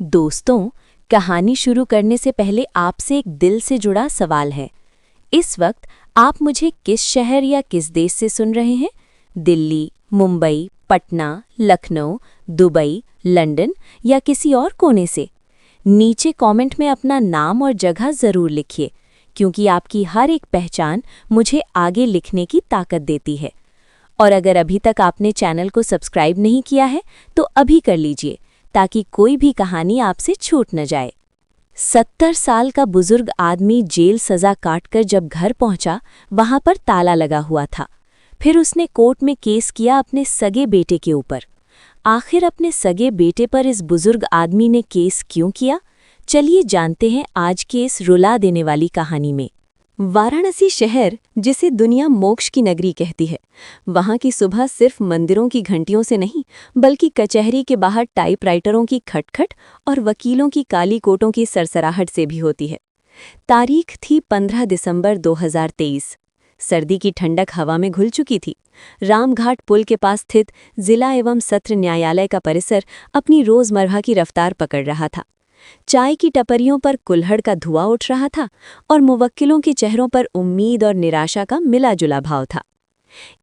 दोस्तों, कहानी शुरू करने से पहले आपसे एक दिल से जुड़ा सवाल है। इस वक्त आप मुझे किस शहर या किस देश से सुन रहे हैं? दिल्ली, मुंबई, पटना, लखनऊ, दुबई, लंदन या किसी और कोने से? नीचे कमेंट में अपना नाम और जगह ज़रूर लिखिए, क्योंकि आपकी हर एक पहचान मुझे आगे लिखने की ताकत देती है। और अगर अभी तक आपने चैनल को सब्सक्राइब नहीं किया है, तो अभी कर लीजिए, ताकि कोई भी कहानी आपसे छूट न जाए। 70 साल का बुजुर्ग आदमी जेल सजा काटकर जब घर पहुंचा, वहां पर ताला लगा हुआ था। फिर उसने कोर्ट में केस किया अपने सगे बेटे के ऊपर। आखिर अपने सगे बेटे पर इस बुजुर्ग आदमी ने केस क्यों किया? चलिए जानते हैं आज के इस रुला देने वाली कहानी में। वाराणसी शहर, जिसे दुनिया मोक्ष की नगरी कहती है, वहाँ की सुबह सिर्फ मंदिरों की घंटियों से नहीं, बल्कि कचहरी के बाहर टाइपराइटरों की खटखट और वकीलों की काली कोटों की सरसराहट से भी होती है। तारीख थी 15 दिसंबर 2023। सर्दी की ठंडक हवा में घुल चुकी थी। रामघाट पुल के पास स्थित जिला एवं सत्र न्यायालय का परिसर अपनी रोजमर्रा की रफ्तार पकड़ रहा था। चाय की टपरियों पर कुल्हड़ का धुआं उठ रहा था और मुवक्किलों के चेहरों पर उम्मीद और निराशा का मिला-जुला भाव था।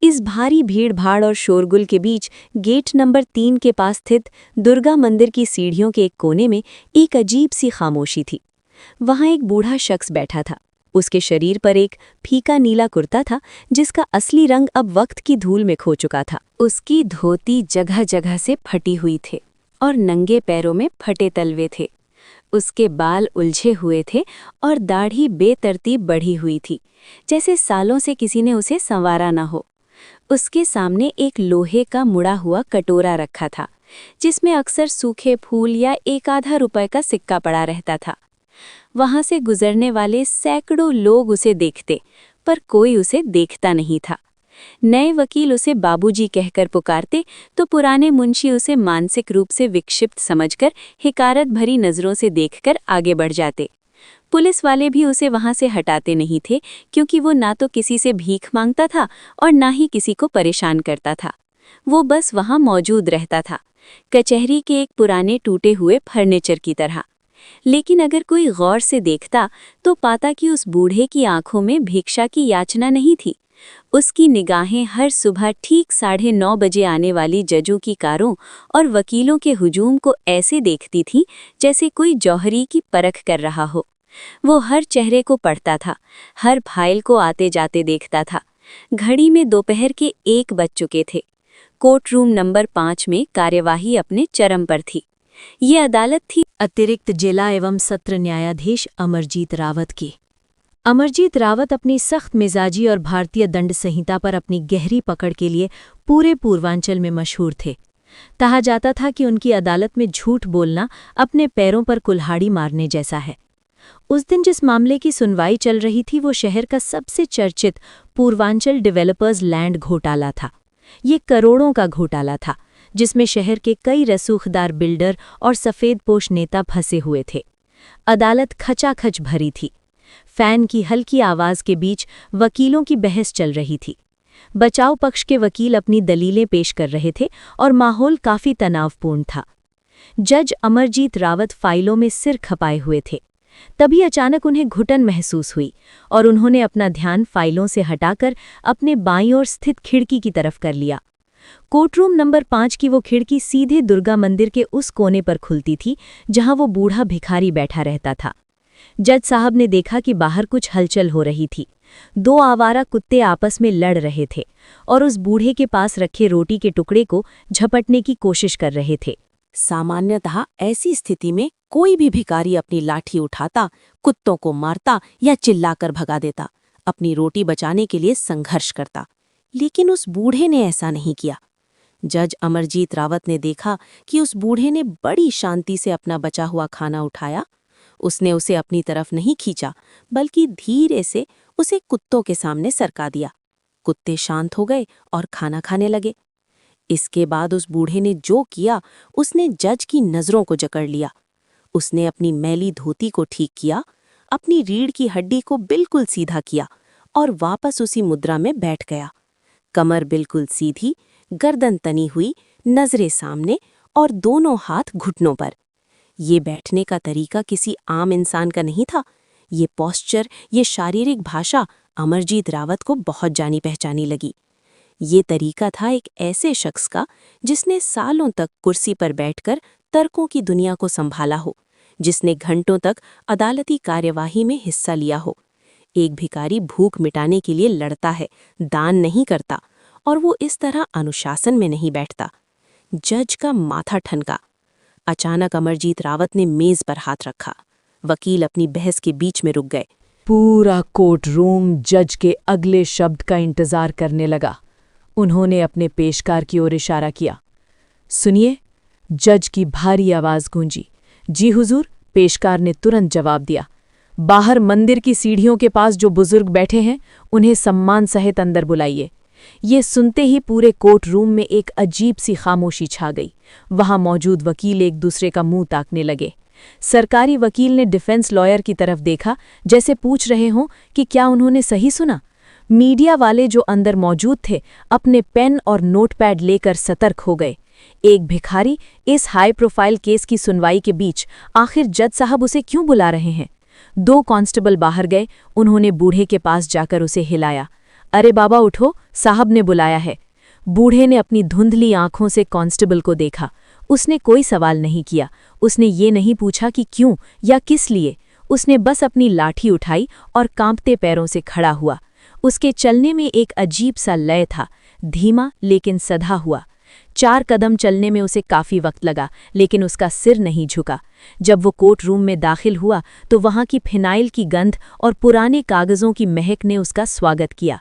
इस भारी भीड़-भाड़ और शोरगुल के बीच गेट नंबर 3 के पास स्थित दुर्गा मंदिर की सीढ़ियों के एक कोने में एक अजीब सी खामोशी थी। वहां एक बूढ़ा शख्स बैठा था। उसके शरीर पर एक फीका नीला कुर्ता था, जिसका असली रंग अब वक्त की धूल में खो चुका था। उसकी धोती जगह-जगह से फटी हुई थे और नंगे पैरों में फटे तलवे थे। उसके बाल उलझे हुए थे और दाढ़ी बेतरतीब बढ़ी हुई थी, जैसे सालों से किसी ने उसे संवारा न हो। उसके सामने एक लोहे का मुड़ा हुआ कटोरा रखा था, जिसमें अक्सर सूखे फूल या एक आधा रुपए का सिक्का पड़ा रहता था। वहां से गुजरने वाले सैकड़ों लोग उसे देखते, पर कोई उसे देखता नहीं था। नए वकील उसे बाबूजी कहकर पुकारते, तो पुराने मुंशी उसे मानसिक रूप से विक्षिप्त समझकर हिकारत भरी नजरों से देखकर आगे बढ़ जाते। पुलिस वाले भी उसे वहां से हटाते नहीं थे, क्योंकि वो ना तो किसी से भीख मांगता था और ना ही किसी को परेशान करता था। वो बस वहां मौजूद रहता था, कचहरी के एक पुराने टूटे हुए फर्नीचर की तरह। लेकिन अगर कोई गौर से देखता, तो पाता कि उस बूढ़े की आंखों में भिक्षा की याचना नहीं थी। उसकी निगाहें हर सुबह ठीक 9:30 बजे आने वाली जजों की कारों और वकीलों के हुजूम को ऐसे देखती थीं, जैसे कोई जौहरी की परख कर रहा हो। वो हर चेहरे को पढ़ता था, हर फाइल को आते जाते देखता था। घड़ी में दोपहर के 1 बज चुके थे। कोर्ट रूम नंबर 5 में कार्यवाही अपने चरम पर थी। ये अदालत थी अतिरिक्त जिला एवं सत्र न्यायाधीश अमरजीत रावत की। अमरजीत रावत अपनी सख्त मिजाजी और भारतीय दंड संहिता पर अपनी गहरी पकड़ के लिए पूरे पूर्वांचल में मशहूर थे। कहा जाता था कि उनकी अदालत में झूठ बोलना अपने पैरों पर कुल्हाड़ी मारने जैसा है। उस दिन जिस मामले की सुनवाई चल रही थी, वो शहर का सबसे चर्चित पूर्वांचल डेवलपर्स लैंड घोटाला था। ये करोड़ों का घोटाला था, जिसमें शहर के कई रसूखदार बिल्डर और सफ़ेदपोश नेता फंसे हुए थे। अदालत खचाखच भरी थी। फैन की हल्की आवाज के बीच वकीलों की बहस चल रही थी। बचाव पक्ष के वकील अपनी दलीलें पेश कर रहे थे और माहौल काफी तनावपूर्ण था। जज अमरजीत रावत फाइलों में सिर खपाए हुए थे। तभी अचानक उन्हें घुटन महसूस हुई और उन्होंने अपना ध्यान फाइलों से हटाकर अपने बाईं ओर स्थित खिड़की की तरफ कर लिया। कोर्टरूम नंबर 5 की वो खिड़की सीधे दुर्गा मंदिर के उस कोने पर खुलती थी, जहां वो बूढ़ा भिखारी बैठा रहता था। जज साहब ने देखा कि बाहर कुछ हलचल हो रही थी। 2 आवारा कुत्ते आपस में लड़ रहे थे और उस बूढ़े के पास रखे रोटी के टुकड़े को झपटने की कोशिश कर रहे थे। सामान्यतः ऐसी स्थिति में कोई भी भिखारी अपनी लाठी उठाता, कुत्तों को मारता या चिल्लाकर भगा देता, अपनी रोटी बचाने के लिए संघर्ष करता। लेकिन उस बूढ़े ने ऐसा नहीं किया। जज अमरजीत रावत ने देखा कि उस बूढ़े ने बड़ी शांति से अपना बचा हुआ खाना उठाया। उसने उसे अपनी तरफ नहीं खींचा, बल्कि धीरे से उसे कुत्तों के सामने सरका दिया। कुत्ते शांत हो गए और खाना खाने लगे। इसके बाद उस बूढ़े ने जो किया, उसने जज की नजरों को जकड़ लिया। उसने अपनी मैली धोती को ठीक किया, अपनी रीढ़ की हड्डी को बिल्कुल सीधा किया और वापस उसी मुद्रा में बैठ गया। कमर बिल्कुल सीधी, गर्दन तनी हुई, नजरें सामने और दोनों हाथ घुटनों पर। ये बैठने का तरीका किसी आम इंसान का नहीं था। ये पोस्चर, ये शारीरिक भाषा अमरजीत रावत को बहुत जानी पहचानी लगी। ये तरीका था एक ऐसे शख्स का जिसने सालों तक कुर्सी पर बैठकर तर्कों की दुनिया को संभाला हो, जिसने घंटों तक अदालती कार्यवाही में हिस्सा लिया हो। एक भिखारी भूख मिटाने के लिए लड़ता है, दान नहीं करता, और वो इस तरह अनुशासन में नहीं बैठता। जज का माथा ठनका। अचानक अमरजीत रावत ने मेज पर हाथ रखा। वकील अपनी बहस के बीच में रुक गए। पूरा कोर्ट रूम जज के अगले शब्द का इंतजार करने लगा। उन्होंने अपने पेशकार की ओर इशारा किया। सुनिए। जज की भारी आवाज गूंजी। जी हुजूर, पेशकार ने तुरंत जवाब दिया। बाहर मंदिर की सीढ़ियों के पास जो बुजुर्ग बैठे हैं, उन्हें सम्मान सहित अंदर बुलाइए। ये सुनते ही पूरे कोर्ट रूम में एक अजीब सी खामोशी छा गई। वहां मौजूद वकील एक दूसरे का मुंह ताकने लगे। सरकारी वकील ने डिफेंस लॉयर की तरफ देखा, जैसे पूछ रहे हों कि क्या उन्होंने सही सुना। मीडिया वाले जो अंदर मौजूद थे, अपने पेन और नोटपैड लेकर सतर्क हो गए। एक भिखारी इस हाई प्रोफाइल केस की सुनवाई के बीच आखिर जज साहब उसे क्यों बुला रहे हैं? 2 कांस्टेबल बाहर गए। उन्होंने बूढ़े के पास जाकर उसे हिलाया। अरे बाबा उठो, साहब ने बुलाया है। बूढ़े ने अपनी धुंधली आंखों से कांस्टेबल को देखा। उसने कोई सवाल नहीं किया। उसने ये नहीं पूछा कि क्यों या किस लिए। उसने बस अपनी लाठी उठाई और कांपते पैरों से खड़ा हुआ। उसके चलने में एक अजीब सा लय था, धीमा लेकिन सधा हुआ। 4 कदम चलने में उसे काफी वक्त लगा, लेकिन उसका सिर नहीं झुका। जब वो कोर्ट रूम में दाखिल हुआ तो वहां की फिनाइल की गंध और पुराने कागजों की महक ने उसका स्वागत किया।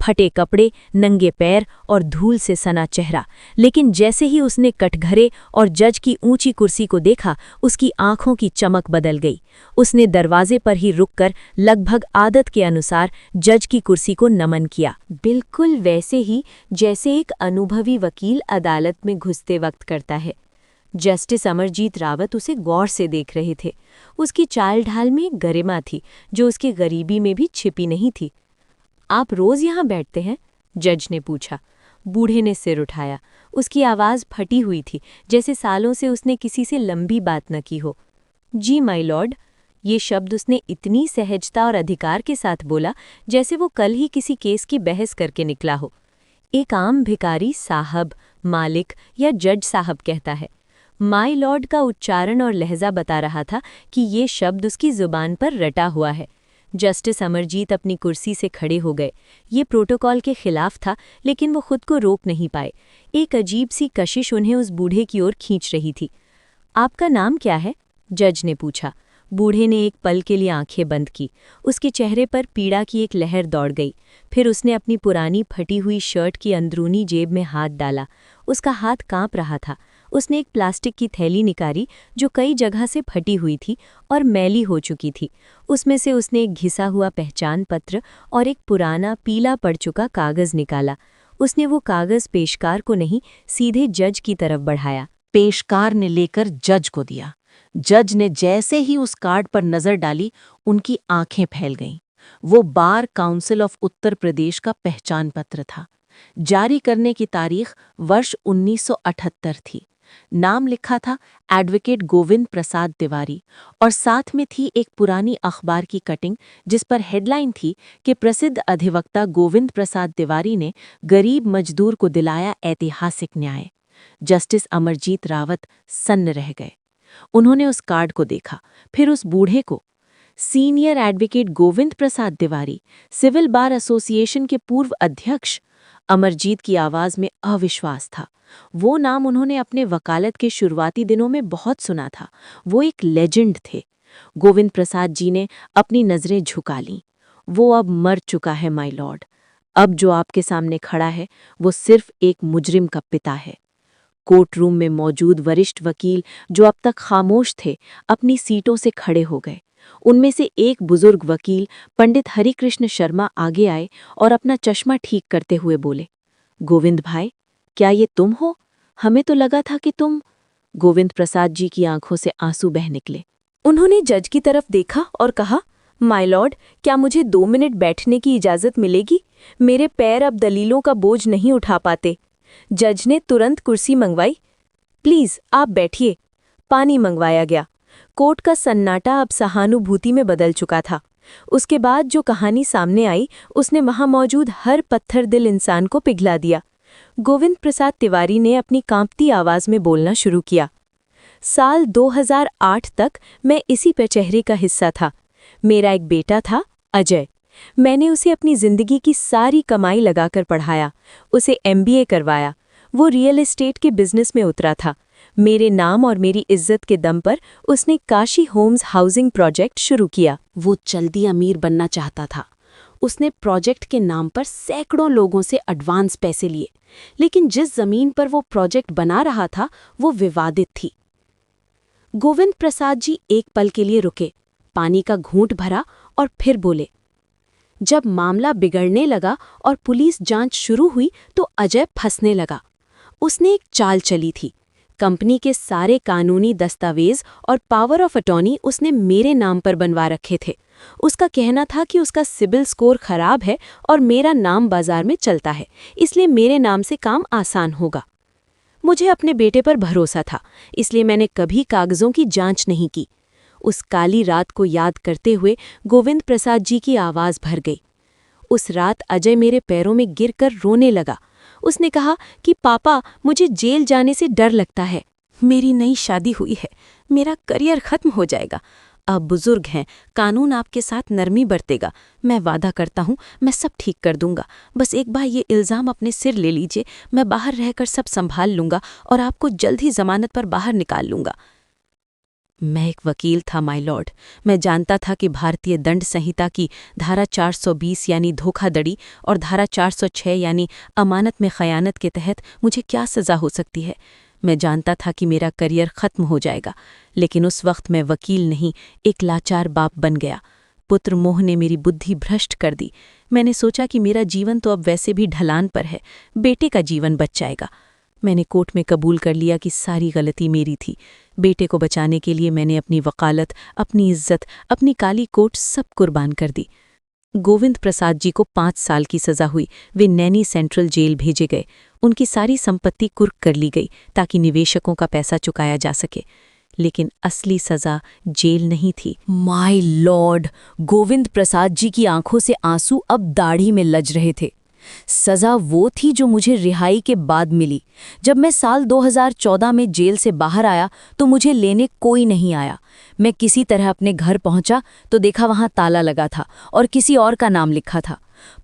फटे कपड़े, नंगे पैर और धूल से सना चेहरा, लेकिन जैसे ही उसने कटघरे और जज की ऊंची कुर्सी को देखा, उसकी आंखों की चमक बदल गई। उसने दरवाजे पर ही रुककर लगभग आदत के अनुसार जज की कुर्सी को नमन किया, बिल्कुल वैसे ही जैसे एक अनुभवी वकील अदालत में घुसते वक्त करता है। जस्टिस अमरजीत रावत उसे गौर से देख रहे थे। उसकी चाल ढाल में एक गरिमा थी जो उसकी गरीबी में भी छिपी नहीं थी। आप रोज यहाँ बैठते हैं? जज ने पूछा। बूढ़े ने सिर उठाया। उसकी आवाज़ फटी हुई थी, जैसे सालों से उसने किसी से लंबी बात न की हो। जी माय लॉर्ड। ये शब्द उसने इतनी सहजता और अधिकार के साथ बोला जैसे वो कल ही किसी केस की बहस करके निकला हो। एक आम भिखारी साहब, मालिक या जज साहब कहता है। माय लॉर्ड का उच्चारण और लहजा बता रहा था कि ये शब्द उसकी जुबान पर रटा हुआ है। जस्टिस अमरजीत अपनी कुर्सी से खड़े हो गए। ये प्रोटोकॉल के खिलाफ था, लेकिन वो खुद को रोक नहीं पाए। एक अजीब सी कशिश उन्हें उस बूढ़े की ओर खींच रही थी। आपका नाम क्या है? जज ने पूछा। बूढ़े ने एक पल के लिए आंखें बंद की। उसके चेहरे पर पीड़ा की एक लहर दौड़ गई। फिर उसने अपनी पुरानी फटी हुई शर्ट की अंदरूनी जेब में हाथ डाला। उसका हाथ कांप रहा था। उसने एक प्लास्टिक की थैली निकाली जो कई जगह से फटी हुई थी और मैली हो चुकी थी। उसमें से उसने एक घिसा हुआ पहचान पत्र और एक पुराना पीला पड़ चुका कागज निकाला। उसने वो कागज पेशकार को नहीं, सीधे जज की तरफ बढ़ाया। पेशकार ने लेकर जज को दिया। जज ने जैसे ही उस कार्ड पर नजर डाली, उनकी आंखें फैल गईं। वो bar council of Uttar Pradesh का पहचान पत्र था। जारी करने की तारीख वर्ष 1978 थी। नाम लिखा था एडवोकेट गोविंद प्रसाद तिवारी, और साथ में थी एक पुरानी अखबार की कटिंग जिस पर हेडलाइन थी कि प्रसिद्ध अधिवक्ता गोविंद प्रसाद तिवारी ने गरीब मजदूर को दिलाया ऐतिहासिक न्याय। जस्टिस अमरजीत रावत सन्न रह गए। उन्होंने उस कार्ड को देखा, फिर उस बूढ़े को। Senior advocate Govind Prasad Tiwari, civil bar association के पूर्व अध्यक्ष। अमरजीत की आवाज में अविश्वास था। वो नाम उन्होंने अपने वकालत के शुरुआती दिनों में बहुत सुना था। वो एक लेजेंड थे। गोविंद प्रसाद जी ने अपनी नजरें झुका लीं। वो अब मर चुका है माय लॉर्ड। अब जो आपके सामने खड़ा है वो सिर्फ एक मुजरिम का पिता है। कोर्ट रूम में मौजूद वरिष्ठ वकील, जो अब तक खामोश थे, अपनी सीटों से खड़े हो गए। उनमें से एक बुजुर्ग वकील पंडित हरिकृष्ण शर्मा आगे आए और अपना चश्मा ठीक करते हुए बोले, गोविंद भाई, क्या ये तुम हो? हमें तो लगा था कि तुम। गोविंद प्रसाद जी की आंखों से आंसू बह निकले। उन्होंने जज की तरफ देखा और कहा, माय लॉर्ड, क्या मुझे 2 मिनट बैठने की इजाज़त मिलेगी? मेरे पैर अब दलीलों का बोझ नहीं उठा पाते। जज ने तुरंत कुर्सी मंगवाई। प्लीज़ आप बैठिए। पानी मंगवाया गया। कोर्ट का सन्नाटा अब सहानुभूति में बदल चुका था। उसके बाद जो कहानी सामने आई उसने वहां मौजूद हर पत्थर दिल इंसान को पिघला दिया। गोविंद प्रसाद तिवारी ने अपनी कांपती आवाज में बोलना शुरू किया। साल 2008 तक मैं इसी पेचेहरे का हिस्सा था। मेरा एक बेटा था, अजय। मैंने उसे अपनी जिंदगी की सारी कमाई लगाकर पढ़ाया, उसे MBA करवाया। वो रियल एस्टेट के बिजनेस में उतरा था। मेरे नाम और मेरी इज्जत के दम पर उसने काशी होम्स हाउसिंग प्रोजेक्ट शुरू किया। वो जल्दी अमीर बनना चाहता था। उसने प्रोजेक्ट के नाम पर सैकड़ों लोगों से एडवांस पैसे लिए, लेकिन जिस जमीन पर वो प्रोजेक्ट बना रहा था वो विवादित थी। गोविंद प्रसाद जी एक पल के लिए रुके, पानी का घूंट भरा और फिर बोले। जब मामला बिगड़ने लगा और पुलिस जांच शुरू हुई तो अजय फंसने लगा। उसने एक चाल चली थी। कंपनी के सारे कानूनी दस्तावेज और पावर ऑफ अटॉर्नी उसने मेरे नाम पर बनवा रखे थे। उसका कहना था कि उसका सिबिल स्कोर खराब है और मेरा नाम बाजार में चलता है, इसलिए मेरे नाम से काम आसान होगा। मुझे अपने बेटे पर भरोसा था, इसलिए मैंने कभी कागजों की जांच नहीं की। उस काली रात को याद करते हुए गोविंद प्रसाद जी की आवाज भर गई। उस रात अजय मेरे पैरों में गिरकर रोने लगा। उसने कहा कि पापा, मुझे जेल जाने से डर लगता है। मेरी नई शादी हुई है, मेरा करियर खत्म हो जाएगा। अब बुजुर्ग हैं, कानून आपके साथ नरमी बरतेगा। मैं वादा करता हूँ, मैं सब ठीक कर दूंगा। बस एक बार ये इल्ज़ाम अपने सिर ले लीजिए, मैं बाहर रहकर सब संभाल लूंगा और आपको जल्द ही जमानत पर बाहर निकाल लूंगा। मैं एक वकील था माय लॉर्ड। मैं जानता था कि भारतीय दंड संहिता की धारा 420 यानी धोखाधड़ी और धारा 406 यानी अमानत में खयानत के तहत मुझे क्या सज़ा हो सकती है। मैं जानता था कि मेरा करियर ख़त्म हो जाएगा, लेकिन उस वक्त मैं वकील नहीं, एक लाचार बाप बन गया। पुत्र मोह ने मेरी बुद्धि भ्रष्ट कर दी। मैंने सोचा कि मेरा जीवन तो अब वैसे भी ढलान पर है, बेटे का जीवन बच जाएगा। मैंने कोर्ट में कबूल कर लिया कि सारी गलती मेरी थी। बेटे को बचाने के लिए मैंने अपनी वकालत, अपनी इज्जत, अपनी काली कोट सब कुर्बान कर दी। गोविंद प्रसाद जी को 5 साल की सज़ा हुई। वे नैनी सेंट्रल जेल भेजे गए। उनकी सारी संपत्ति कुर्क कर ली गई ताकि निवेशकों का पैसा चुकाया जा सके। लेकिन असली सज़ा जेल नहीं थी। My lord! गोविंद प्रसाद जी की आंखों से आंसू अब दाढ़ी में लज रहे थे। सज़ा वो थी जो मुझे रिहाई के बाद मिली। जब मैं साल 2014 में जेल से बाहर आया तो मुझे लेने कोई नहीं आया। मैं किसी तरह अपने घर पहुंचा तो देखा वहां ताला लगा था और किसी और का नाम लिखा था।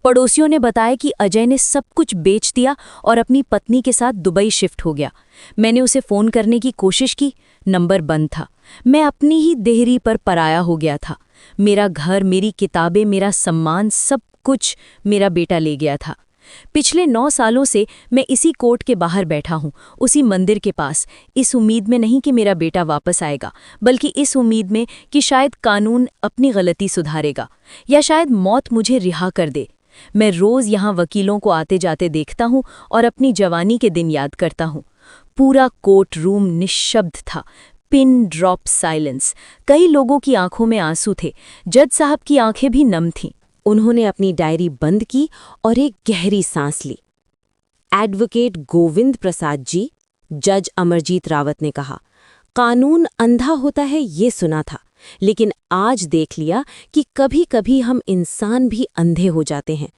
पड़ोसियों ने बताया कि अजय ने सब कुछ बेच दिया और अपनी पत्नी के साथ दुबई शिफ्ट हो गया। मैंने उसे फ़ोन करने की कोशिश की, नंबर बंद था। मैं अपनी ही देहरी पर पराया हो गया था। मेरा घर, मेरी किताबें, मेरा सम्मान, सब कुछ मेरा बेटा ले गया था। पिछले 9 सालों से मैं इसी कोर्ट के बाहर बैठा हूँ, उसी मंदिर के पास, इस उम्मीद में नहीं कि मेरा बेटा वापस आएगा, बल्कि इस उम्मीद में कि शायद कानून अपनी गलती सुधारेगा या शायद मौत मुझे रिहा कर दे। मैं रोज़ यहाँ वकीलों को आते जाते देखता हूँ और अपनी जवानी के दिन याद करता हूँ। पूरा कोर्ट रूम निश्शब्द था, पिन ड्रॉप साइलेंस। कई लोगों की आंखों में आंसू थे। जज साहब की आंखें भी नम थीं। उन्होंने अपनी डायरी बंद की और एक गहरी सांस ली। एडवोकेट गोविंद प्रसाद जी, जज अमरजीत रावत ने कहा, कानून अंधा होता है ये सुना था, लेकिन आज देख लिया कि कभी-कभी हम इंसान भी अंधे हो जाते हैं।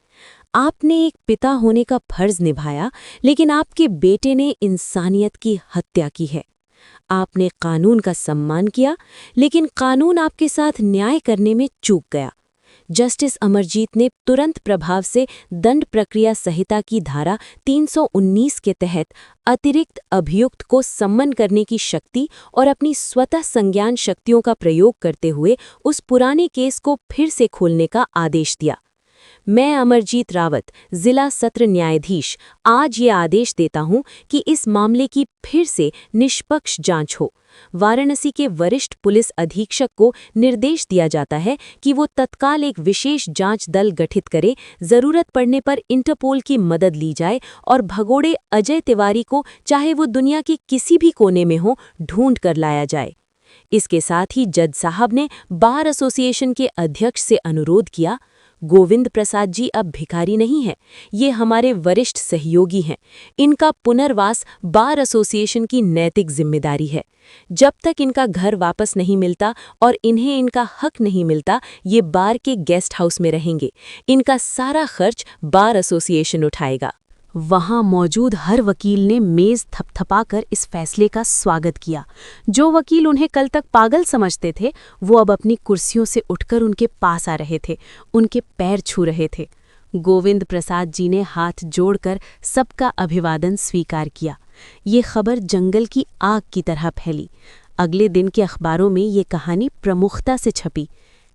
आपने एक पिता होने का फर्ज निभाया, लेकिन आपके बेटे ने इंसानियत की हत्या की है। आपने कानून का सम्मान किया, लेकिन कानून आपके साथ न्याय करने में चूक गया। जस्टिस अमरजीत ने तुरंत प्रभाव से दंड प्रक्रिया संहिता की धारा 319 के तहत अतिरिक्त अभियुक्त को सम्मन करने की शक्ति और अपनी स्वतः संज्ञान शक्तियों का प्रयोग करते हुए उस पुराने केस को फिर से खोलने का आदेश दिया। मैं अमरजीत रावत, जिला सत्र न्यायाधीश, आज ये आदेश देता हूं कि इस मामले की फिर से निष्पक्ष जांच हो। वाराणसी के वरिष्ठ पुलिस अधीक्षक को निर्देश दिया जाता है कि वो तत्काल एक विशेष जांच दल गठित करे, जरूरत पड़ने पर इंटरपोल की मदद ली जाए और भगोड़े अजय तिवारी को चाहे वो दुनिया के किसी भी कोने में हो, ढूंढ कर लाया जाए। इसके साथ ही जज साहब ने बार एसोसिएशन के अध्यक्ष से अनुरोध किया, गोविंद प्रसाद जी अब भिखारी नहीं हैं, ये हमारे वरिष्ठ सहयोगी हैं। इनका पुनर्वास बार एसोसिएशन की नैतिक जिम्मेदारी है। जब तक इनका घर वापस नहीं मिलता और इन्हें इनका हक नहीं मिलता, ये बार के गेस्ट हाउस में रहेंगे। इनका सारा खर्च बार एसोसिएशन उठाएगा। वहां मौजूद हर वकील ने मेज थपथपाकर इस फैसले का स्वागत किया। जो वकील उन्हें कल तक पागल समझते थे, वो अब अपनी कुर्सियों से उठकर उनके पास आ रहे थे, उनके पैर छू रहे थे। गोविंद प्रसाद जी ने हाथ जोड़कर सबका अभिवादन स्वीकार किया। ये खबर जंगल की आग की तरह फैली। अगले दिन के अखबारों में ये कहानी प्रमुखता से छपी।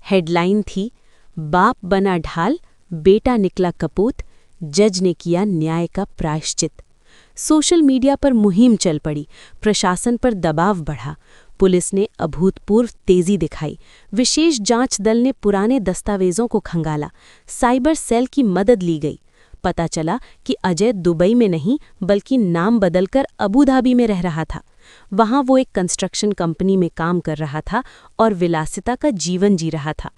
हेडलाइन थी, बाप बना ढाल, बेटा निकला कपूत, जज ने किया न्याय का प्रायश्चित। सोशल मीडिया पर मुहिम चल पड़ी, प्रशासन पर दबाव बढ़ा। पुलिस ने अभूतपूर्व तेजी दिखाई। विशेष जांच दल ने पुराने दस्तावेजों को खंगाला। साइबर सेल की मदद ली गई। पता चला कि अजय दुबई में नहीं बल्कि नाम बदलकर अबू धाबी में रह रहा था। वहां वो एक कंस्ट्रक्शन कंपनी में काम कर रहा था और विलासिता का जीवन जी रहा था।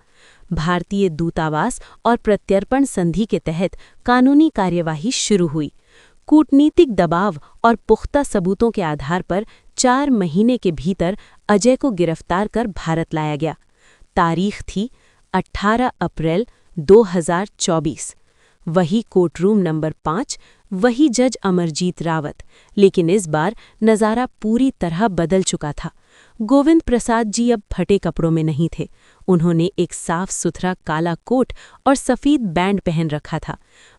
भारतीय दूतावास और प्रत्यर्पण संधि के तहत कानूनी कार्यवाही शुरू हुई। कूटनीतिक दबाव और पुख्ता सबूतों के आधार पर 4 महीने के भीतर अजय को गिरफ्तार कर भारत लाया गया। तारीख थी 18 अप्रैल 2024। वही कोर्टरूम नंबर 5, वही जज अमरजीत रावत, लेकिन इस बार नज़ारा पूरी तरह बदल चुका था। गोविंद प्रसाद जी अब फटे कपड़ों में नहीं थे। उन्होंने एक साफ सुथरा काला कोट और सफ़ेद बैंड पहन रखा था।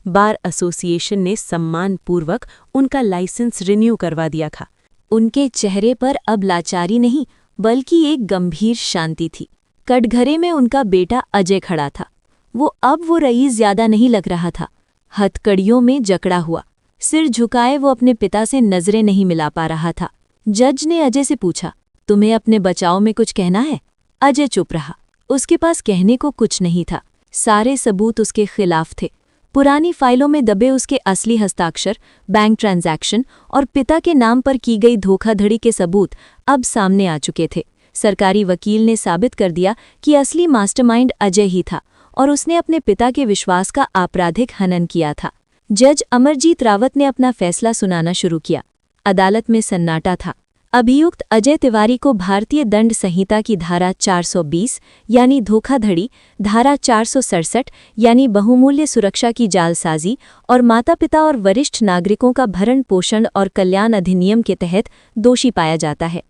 बार एसोसिएशन ने सम्मानपूर्वक उनका लाइसेंस रिन्यू करवा दिया था। उनके चेहरे पर अब लाचारी नहीं बल्कि एक गंभीर शांति थी। कटघरे में उनका बेटा अजय खड़ा था। वो रईस ज्यादा नहीं लग रहा था। हथकड़ियों में जकड़ा हुआ, सिर झुकाए वो अपने पिता से नजरें नहीं मिला पा रहा था। जज ने अजय से पूछा, तुम्हें अपने बचाव में कुछ कहना है? अजय चुप रहा। उसके पास कहने को कुछ नहीं था। सारे सबूत उसके खिलाफ थे। पुरानी फाइलों में दबे उसके असली हस्ताक्षर, बैंक ट्रांजैक्शन और पिता के नाम पर की गई धोखाधड़ी के सबूत अब सामने आ चुके थे। सरकारी वकील ने साबित कर दिया कि असली मास्टरमाइंड अजय ही था और उसने अपने पिता के विश्वास का आपराधिक हनन किया था। जज अमरजीत रावत ने अपना फैसला सुनाना शुरू किया। अदालत में सन्नाटा था। अभियुक्त अजय तिवारी को भारतीय दंड संहिता की धारा 420 यानी धोखाधड़ी, धारा 467 यानी बहुमूल्य सुरक्षा की जालसाजी और माता-पिता और वरिष्ठ नागरिकों का भरण पोषण और कल्याण अधिनियम के तहत दोषी पाया जाता है।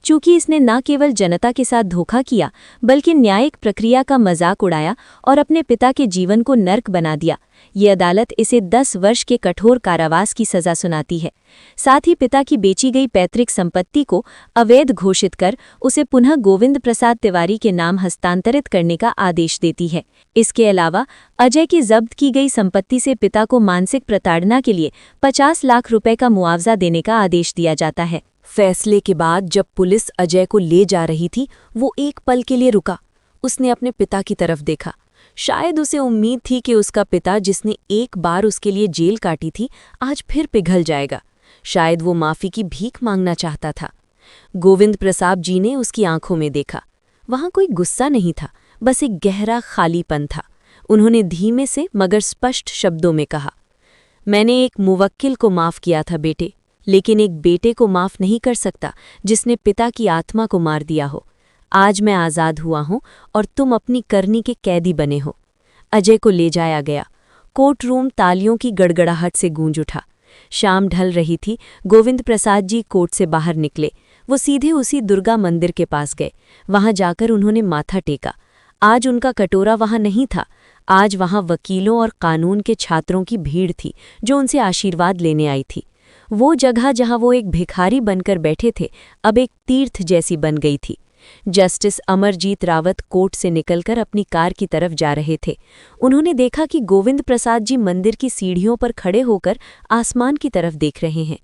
चूंकि इसने न केवल जनता के साथ धोखा किया बल्कि न्यायिक प्रक्रिया का मजाक उड़ाया और अपने पिता के जीवन को नर्क बना दिया, ये अदालत इसे 10 वर्ष के कठोर कारावास की सजा सुनाती है। साथ ही पिता की बेची गई पैतृक संपत्ति को अवैध घोषित कर उसे पुनः गोविंद प्रसाद तिवारी के नाम हस्तांतरित करने का आदेश देती है। इसके अलावा अजय की जब्त की गई संपत्ति से पिता को मानसिक प्रताड़ना के लिए 50 लाख रुपए का मुआवजा देने का आदेश दिया जाता है। फैसले के बाद जब पुलिस अजय को ले जा रही थी, वो एक पल के लिए रुका। उसने अपने पिता की तरफ देखा। शायद उसे उम्मीद थी कि उसका पिता, जिसने एक बार उसके लिए जेल काटी थी, आज फिर पिघल जाएगा। शायद वो माफी की भीख मांगना चाहता था। गोविंद प्रसाद जी ने उसकी आंखों में देखा। वहां कोई गुस्सा नहीं था, बस एक गहरा खालीपन था। उन्होंने धीमे से मगर स्पष्ट शब्दों में कहा, मैंने एक मुवक्किल को माफ किया था बेटे, लेकिन एक बेटे को माफ नहीं कर सकता जिसने पिता की आत्मा को मार दिया हो। आज मैं आज़ाद हुआ हूं और तुम अपनी करनी के कैदी बने हो। अजय को ले जाया गया। कोर्ट रूम तालियों की गड़गड़ाहट से गूंज उठा। शाम ढल रही थी। गोविंद प्रसाद जी कोर्ट से बाहर निकले। वो सीधे उसी दुर्गा मंदिर के पास गए। वहां जाकर उन्होंने माथा टेका। आज उनका कटोरा वहां नहीं था। आज वहां वकीलों और कानून के छात्रों की भीड़ थी जो उनसे आशीर्वाद लेने आई थी। वो जगह जहां वो एक भिखारी बनकर बैठे थे, अब एक तीर्थ जैसी बन गई थी। जस्टिस अमरजीत रावत कोर्ट से निकलकर अपनी कार की तरफ जा रहे थे। उन्होंने देखा कि गोविंद प्रसाद जी मंदिर की सीढ़ियों पर खड़े होकर आसमान की तरफ देख रहे हैं।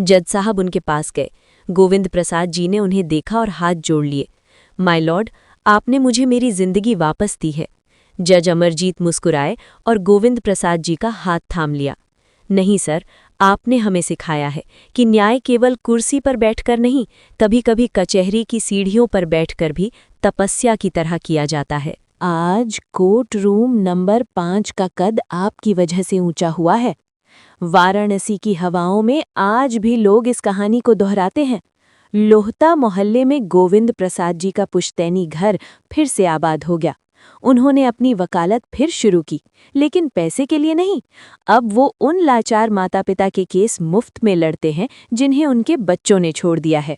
जज साहब उनके पास गए। गोविंद प्रसाद जी ने उन्हें देखा और हाथ जोड़ लिए। माय लॉर्ड, आपने मुझे मेरी जिंदगी वापस दी है। जज अमरजीत मुस्कुराए और गोविंद प्रसाद जी का हाथ थाम लिया। नहीं सर, आपने हमें सिखाया है कि न्याय केवल कुर्सी पर बैठकर नहीं, कभी-कभी कचहरी की सीढ़ियों पर बैठकर भी तपस्या की तरह किया जाता है। आज कोर्ट रूम नंबर 5 का कद आपकी वजह से ऊंचा हुआ है। वाराणसी की हवाओं में आज भी लोग इस कहानी को दोहराते हैं। लोहता मोहल्ले में गोविंद प्रसाद जी का पुश्तैनी घर फिर से आबाद हो गया। उन्होंने अपनी वकालत फिर शुरू की, लेकिन पैसे के लिए नहीं। अब वो उन लाचार माता पिता के केस मुफ्त में लड़ते हैं जिन्हें उनके बच्चों ने छोड़ दिया है।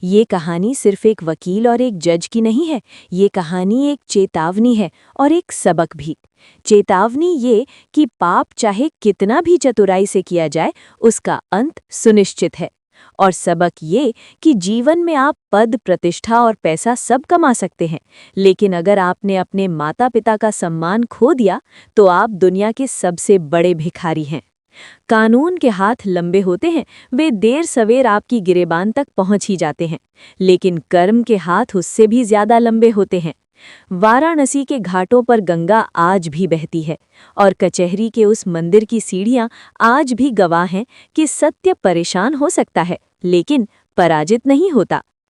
ये कहानी सिर्फ एक वकील और एक जज की नहीं है, ये कहानी एक चेतावनी है और एक सबक भी। चेतावनी ये कि पाप चाहे कितना भी चतुराई से किया जाए, उसका अंत सुनिश्चित है। और सबक ये कि जीवन में आप पद, प्रतिष्ठा और पैसा सब कमा सकते हैं, लेकिन अगर आपने अपने माता पिता का सम्मान खो दिया तो आप दुनिया के सबसे बड़े भिखारी हैं। कानून के हाथ लंबे होते हैं, वे देर सवेर आपकी गिरेबान तक पहुंच ही जाते हैं, लेकिन कर्म के हाथ उससे भी ज्यादा लंबे होते हैं। वाराणसी के घाटों पर गंगा आज भी बहती है और कचहरी के उस मंदिर की सीढ़ियां आज भी गवाह हैं कि सत्य परेशान हो सकता है, लेकिन पराजित नहीं होता।